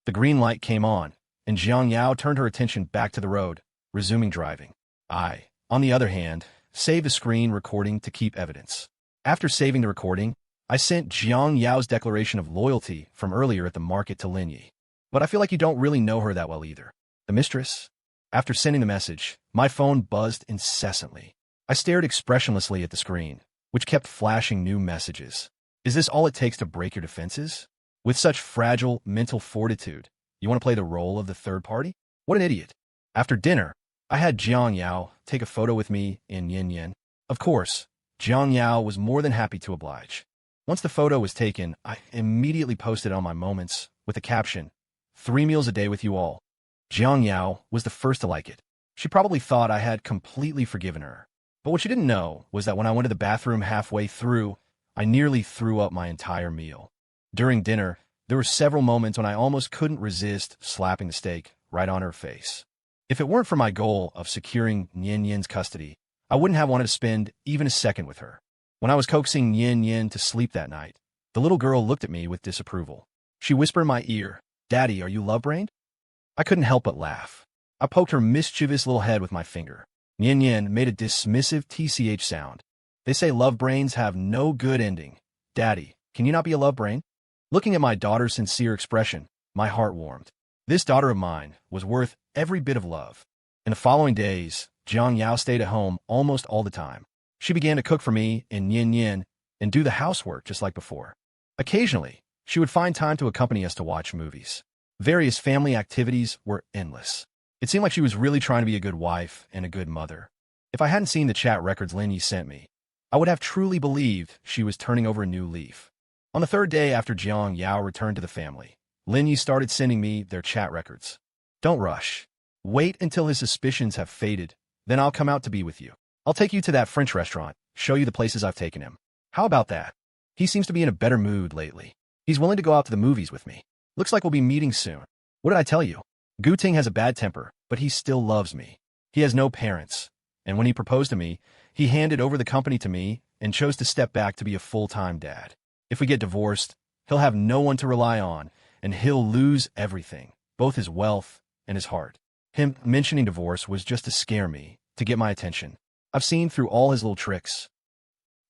The green light came on, and Jiang Yao turned her attention back to the road, resuming driving. I, on the other hand, saved the screen recording to keep evidence. After saving the recording, I sent Jiang Yao's declaration of loyalty from earlier at the market to Lin Ye. But I feel like you don't really know her that well either. The mistress? After sending the message, my phone buzzed incessantly. I stared expressionlessly at the screen, which kept flashing new messages. Is this all it takes to break your defenses? With such fragile mental fortitude, you want to play the role of the third party? What an idiot. After dinner, I had Jiang Yao take a photo with me in Yin Yin. Of course, Jiang Yao was more than happy to oblige. Once the photo was taken, I immediately posted it on my Moments with the caption, 3 meals a day with you all. Jiang Yao was the first to like it. She probably thought I had completely forgiven her. But what she didn't know was that when I went to the bathroom halfway through, I nearly threw up my entire meal. During dinner, there were several moments when I almost couldn't resist slapping the steak right on her face. If it weren't for my goal of securing Yin Yin's custody, I wouldn't have wanted to spend even a second with her. When I was coaxing Yin Yin to sleep that night, the little girl looked at me with disapproval. She whispered in my ear, "Daddy, are you love-brained?" I couldn't help but laugh. I poked her mischievous little head with my finger. Yin Yin made a dismissive TCH sound. They say love brains have no good ending. Daddy, can you not be a love brain? Looking at my daughter's sincere expression, my heart warmed. This daughter of mine was worth every bit of love. In the following days, Jiang Yao stayed at home almost all the time. She began to cook for me in Yin Yin and do the housework just like before. Occasionally, she would find time to accompany us to watch movies. Various family activities were endless. It seemed like she was really trying to be a good wife and a good mother. If I hadn't seen the chat records Lin Ye sent me, I would have truly believed she was turning over a new leaf. On the third day after Jiang Yao returned to the family, Lin Ye started sending me their chat records. Don't rush. Wait until his suspicions have faded, then I'll come out to be with you. I'll take you to that French restaurant, show you the places I've taken him. How about that? He seems to be in a better mood lately. He's willing to go out to the movies with me. Looks like we'll be meeting soon. What did I tell you? Gu Ting has a bad temper, but he still loves me. He has no parents, and when he proposed to me, he handed over the company to me and chose to step back to be a full-time dad. If we get divorced, he'll have no one to rely on, and he'll lose everything, both his wealth and his heart. Him mentioning divorce was just to scare me, to get my attention. I've seen through all his little tricks.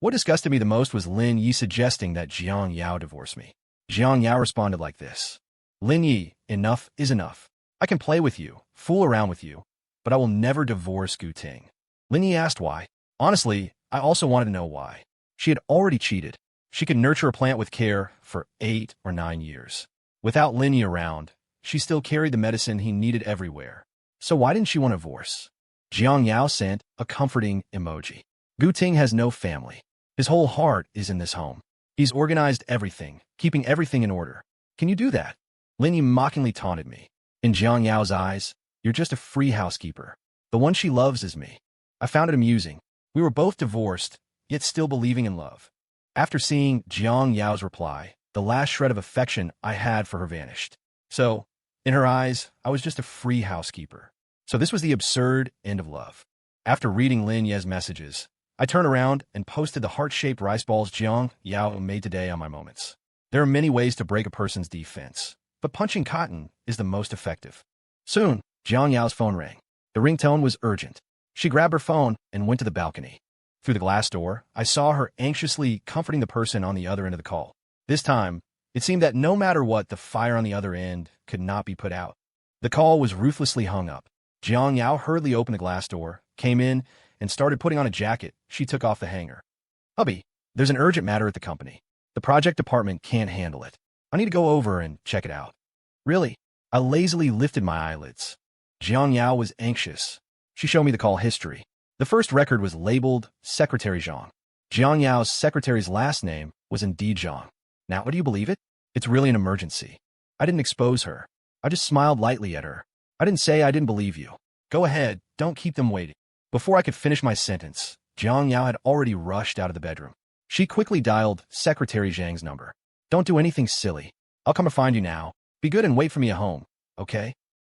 What disgusted me the most was Lin Ye suggesting that Jiang Yao divorce me. Jiang Yao responded like this. Lin Ye, enough is enough. I can play with you, fool around with you, but I will never divorce Gu Ting. Lin Ye asked why. Honestly, I also wanted to know why. She had already cheated. She could nurture a plant with care for 8 or 9 years. Without Lin Ye around, she still carried the medicine he needed everywhere. So why didn't she want a divorce? Jiang Yao sent a comforting emoji. Gu Ting has no family. His whole heart is in this home. He's organized everything, keeping everything in order. Can you do that? Lin Ye mockingly taunted me. In Jiang Yao's eyes, you're just a free housekeeper. The one she loves is me. I found it amusing. We were both divorced, yet still believing in love. After seeing Jiang Yao's reply, the last shred of affection I had for her vanished. So, in her eyes, I was just a free housekeeper. So this was the absurd end of love. After reading Lin Ye's messages, I turned around and posted the heart-shaped rice balls Jiang Yao made today on my moments. There are many ways to break a person's defense, but punching cotton is the most effective. Soon, Jiang Yao's phone rang. The ringtone was urgent. She grabbed her phone and went to the balcony. Through the glass door, I saw her anxiously comforting the person on the other end of the call. This time, it seemed that no matter what, the fire on the other end could not be put out. The call was ruthlessly hung up. Jiang Yao hurriedly opened the glass door, came in, and started putting on a jacket she took off the hanger. "Hubby, there's an urgent matter at the company. The project department can't handle it. I need to go over and check it out." "Really?" I lazily lifted my eyelids. Jiang Yao was anxious. She showed me the call history. The first record was labeled Secretary Zhang. Jiang Yao's secretary's last name was indeed Zhang. Now, would you believe it? It's really an emergency. I didn't expose her. I just smiled lightly at her. I didn't say I didn't believe you. Go ahead, don't keep them waiting. Before I could finish my sentence, Jiang Yao had already rushed out of the bedroom. She quickly dialed Secretary Zhang's number. "Don't do anything silly. I'll come and find you now. Be good and wait for me at home, okay?"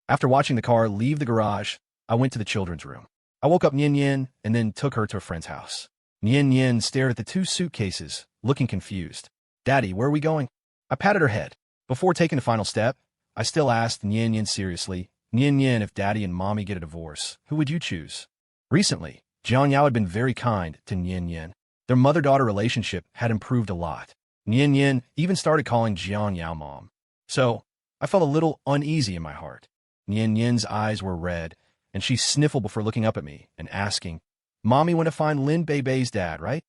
After watching the car leave the garage, I went to the children's room. I woke up Lin Ye and then took her to a friend's house. Lin Ye stared at the two suitcases, looking confused. "Daddy, where are we going?" I patted her head. Before taking the final step, I still asked Lin Ye seriously, "Lin Ye, if Daddy and Mommy get a divorce, who would you choose?" Recently, Jiang Yao had been very kind to Lin Ye. Their mother-daughter relationship had improved a lot. Lin Ye even started calling Jiang Yao Mom. So, I felt a little uneasy in my heart. Lin Ye's eyes were red, and she sniffled before looking up at me and asking, "Mommy went to find Lin Bei's dad, right?"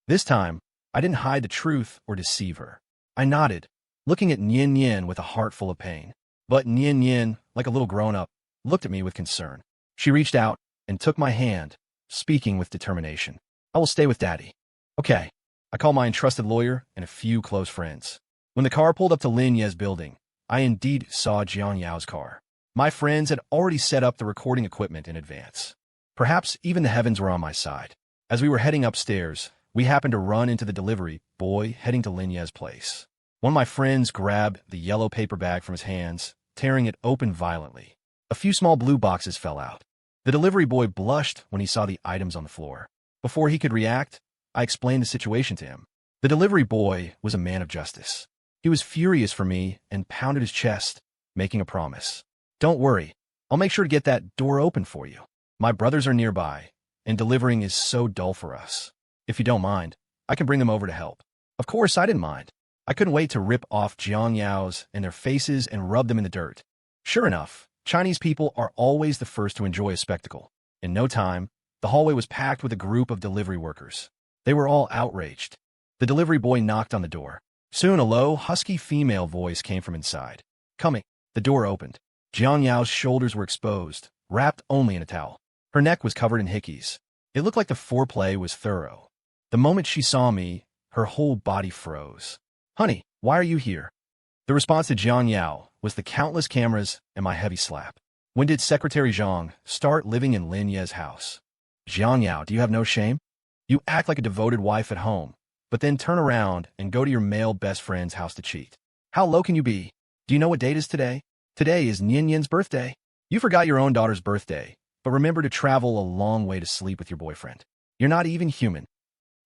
This time, I didn't hide the truth or deceive her. I nodded, looking at Lin Ye with a heart full of pain. But Lin Ye, like a little grown-up, looked at me with concern. She reached out and took my hand, speaking with determination. "I will stay with Daddy." "Okay." I called my entrusted lawyer and a few close friends. When the car pulled up to Lin Ye's building, I indeed saw Jiang Yao's car. My friends had already set up the recording equipment in advance. Perhaps even the heavens were on my side. As we were heading upstairs, we happened to run into the delivery boy heading to Lin Ye's place. One of my friends grabbed the yellow paper bag from his hands, tearing it open violently. A few small blue boxes fell out. The delivery boy blushed when he saw the items on the floor. Before he could react, I explained the situation to him. The delivery boy was a man of justice. He was furious for me and pounded his chest, making a promise. "Don't worry, I'll make sure to get that door open for you. My brothers are nearby, and delivering is so dull for us. If you don't mind, I can bring them over to help." Of course, I didn't mind. I couldn't wait to rip off Jiang Yao's and their faces and rub them in the dirt. Sure enough, Chinese people are always the first to enjoy a spectacle. In no time, the hallway was packed with a group of delivery workers. They were all outraged. The delivery boy knocked on the door. Soon a low, husky female voice came from inside. "Coming." The door opened. Jiang Yao's shoulders were exposed, wrapped only in a towel. Her neck was covered in hickeys. It looked like the foreplay was thorough. The moment she saw me, her whole body froze. "Honey, why are you here?" The response to Jiang Yao was the countless cameras and my heavy slap. "When did Secretary Zhang start living in Lin Ye's house?" "Jiang Yao, do you have no shame? You act like a devoted wife at home, but then turn around and go to your male best friend's house to cheat. How low can you be? Do you know what date is today? Today is Lin Ye's birthday. You forgot your own daughter's birthday, but remember to travel a long way to sleep with your boyfriend. You're not even human."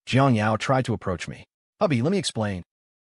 Jiang Yao tried to approach me. "Hubby, let me explain."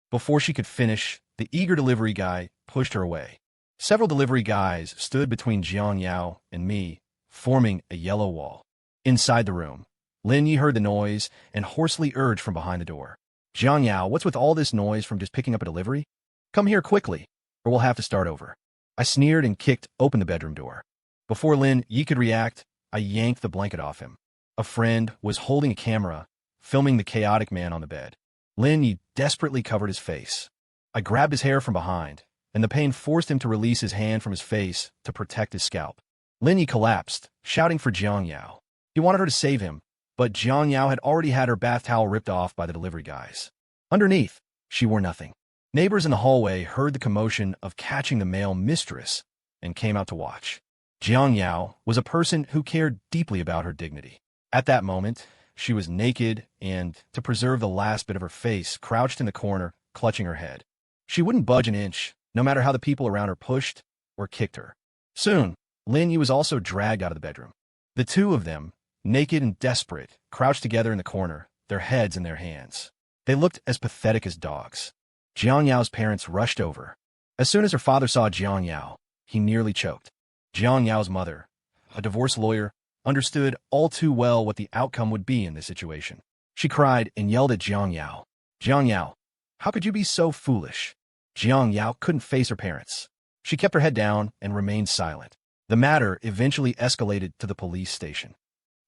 Before she could finish, the eager delivery guy pushed her away. Several delivery guys stood between Jiang Yao and me, forming a yellow wall. Inside the room, Lin Ye heard the noise and hoarsely urged from behind the door. "Jiang Yao, what's with all this noise from just picking up a delivery? Come here quickly, or we'll have to start over." I sneered and kicked open the bedroom door. Before Lin Ye could react, I yanked the blanket off him. A friend was holding a camera, filming the chaotic man on the bed. Lin Ye desperately covered his face. I grabbed his hair from behind, and the pain forced him to release his hand from his face to protect his scalp. Lin Ye collapsed, shouting for Jiang Yao. He wanted her to save him, but Jiang Yao had already had her bath towel ripped off by the delivery guys. Underneath, she wore nothing. Neighbors in the hallway heard the commotion of catching the male mistress and came out to watch. Jiang Yao was a person who cared deeply about her dignity. At that moment, She was naked and, to preserve the last bit of her face, crouched in the corner, clutching her head. She wouldn't budge an inch, no matter how the people around her pushed or kicked her. Soon, Lin Ye was also dragged out of the bedroom. The two of them, naked and desperate, crouched together in the corner, their heads in their hands. They looked as pathetic as dogs. Jiang Yao's parents rushed over. As soon as her father saw Jiang Yao, he nearly choked. Jiang Yao's mother, a divorce lawyer, understood all too well what the outcome would be in this situation. She cried and yelled at Jiang Yao. Jiang Yao, how could you be so foolish? Jiang Yao couldn't face her parents. She kept her head down and remained silent. The matter eventually escalated to the police station.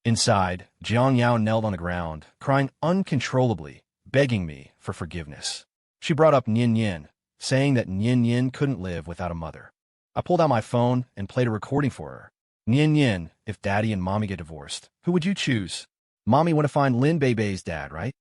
Inside, Jiang Yao knelt on the ground, crying uncontrollably, begging me for forgiveness. She brought up Lin Ye, saying that Lin Ye couldn't live without a mother. I pulled out my phone and played a recording for her. Lin Ye, if Daddy and Mommy get divorced, who would you choose? Mommy want to find Lin Bei's dad, right?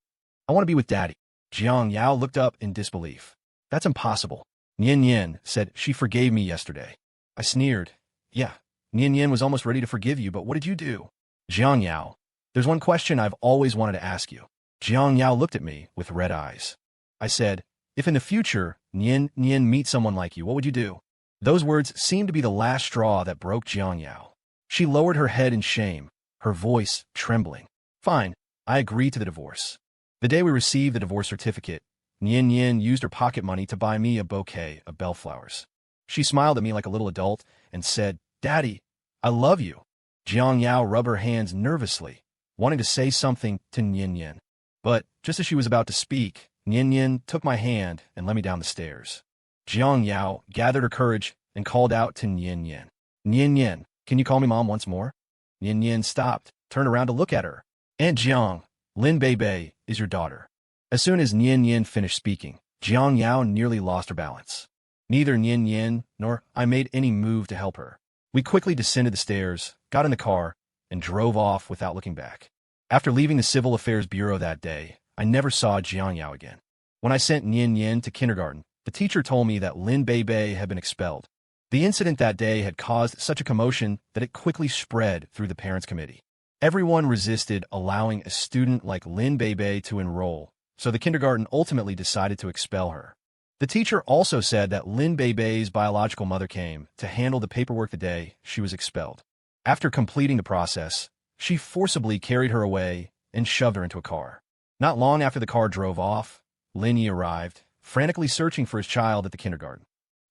I want to be with Daddy. Jiang Yao looked up in disbelief. That's impossible. Lin Ye said she forgave me yesterday. I sneered. Yeah, Lin Ye was almost ready to forgive you, but what did you do? Jiang Yao, there's one question I've always wanted to ask you. Jiang Yao looked at me with red eyes. I said, if in the future Lin Ye meets someone like you, what would you do? Those words seemed to be the last straw that broke Jiang Yao. She lowered her head in shame, her voice trembling. Fine, I agree to the divorce. The day we received the divorce certificate, Lin Ye used her pocket money to buy me a bouquet of bellflowers. She smiled at me like a little adult and said, Daddy, I love you. Jiang Yao rubbed her hands nervously, wanting to say something to Lin Ye. But just as she was about to speak, Lin Ye took my hand and led me down the stairs. Jiang Yao gathered her courage and called out to Lin Ye. Lin Ye, can you call me Mom once more? Lin Ye stopped, turned around to look at her. Aunt Jiang, Lin Bei is your daughter. As soon as Lin Ye finished speaking, Jiang Yao nearly lost her balance. Neither Lin Ye nor I made any move to help her. We quickly descended the stairs, got in the car, and drove off without looking back. After leaving the Civil Affairs Bureau that day, I never saw Jiang Yao again. When I sent Lin Ye to kindergarten, the teacher told me that Lin Bei had been expelled. The incident that day had caused such a commotion that it quickly spread through the parents' committee. Everyone resisted allowing a student like Lin Bei to enroll, so the kindergarten ultimately decided to expel her. The teacher also said that Lin Bei's biological mother came to handle the paperwork the day she was expelled. After completing the process, she forcibly carried her away and shoved her into a car. Not long after the car drove off, Lin Ye arrived, frantically searching for his child at the kindergarten.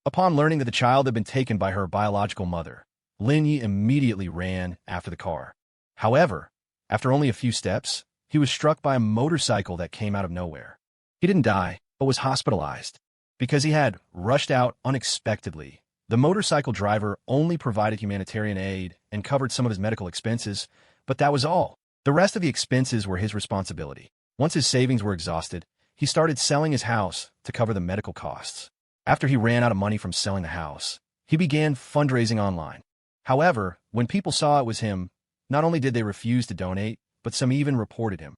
Upon learning that the child had been taken by her biological mother, Lin Ye immediately ran after the car. However, after only a few steps, he was struck by a motorcycle that came out of nowhere. He didn't die, but was hospitalized. Because he had rushed out unexpectedly, the motorcycle driver only provided humanitarian aid and covered some of his medical expenses, but that was all. The rest of the expenses were his responsibility. Once his savings were exhausted, he started selling his house to cover the medical costs. After he ran out of money from selling the house, he began fundraising online. However, when people saw it was him, not only did they refuse to donate, but some even reported him.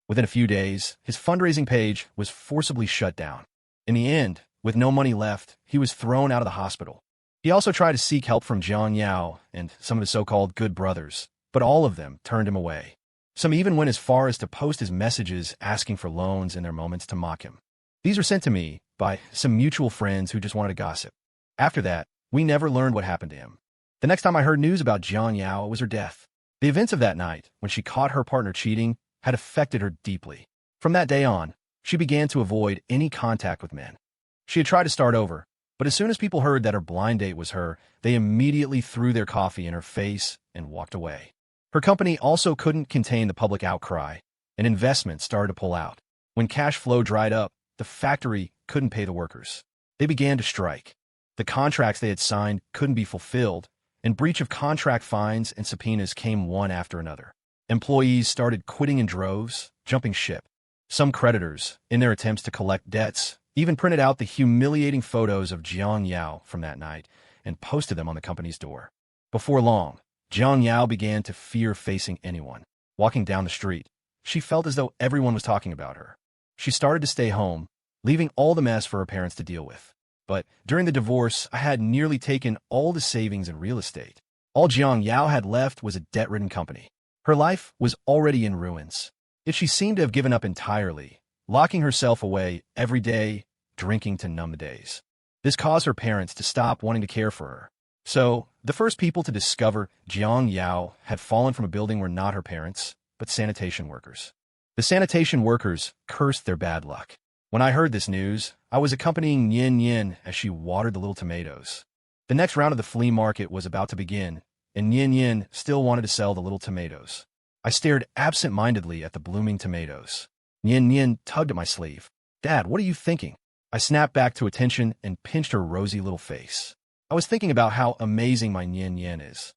Within a few days, his fundraising page was forcibly shut down. In the end, with no money left, he was thrown out of the hospital. He also tried to seek help from Jiang Yao and some of his so-called good brothers, but all of them turned him away. Some even went as far as to post his messages asking for loans in their moments to mock him. These were sent to me by some mutual friends who just wanted to gossip. After that, we never learned what happened to him. The next time I heard news about Jiang Yao was her death. The events of that night, when she caught her partner cheating, had affected her deeply. From that day on, she began to avoid any contact with men. She had tried to start over, but as soon as people heard that her blind date was her, they immediately threw their coffee in her face and walked away. Her company also couldn't contain the public outcry, and investment started to pull out. When cash flow dried up, the factory couldn't pay the workers. They began to strike. The contracts they had signed couldn't be fulfilled, and breach of contract fines and subpoenas came one after another. Employees started quitting in droves, jumping ship. Some creditors, in their attempts to collect debts, even printed out the humiliating photos of Jiang Yao from that night and posted them on the company's door. Before long, Jiang Yao began to fear facing anyone. Walking down the street, she felt as though everyone was talking about her. She started to stay home, leaving all the mess for her parents to deal with. But during the divorce, I had nearly taken all the savings in real estate. All Jiang Yao had left was a debt-ridden company. Her life was already in ruins. Yet she seemed to have given up entirely, locking herself away every day, drinking to numb the days. This caused her parents to stop wanting to care for her. So, the first people to discover Jiang Yao had fallen from a building were not her parents, but sanitation workers. The sanitation workers cursed their bad luck. When I heard this news, I was accompanying Lin Ye as she watered the little tomatoes. The next round of the flea market was about to begin, and Lin Ye still wanted to sell the little tomatoes. I stared absent-mindedly at the blooming tomatoes. Lin Ye tugged at my sleeve. "Dad, what are you thinking?" I snapped back to attention and pinched her rosy little face. I was thinking about how amazing my Lin Ye is.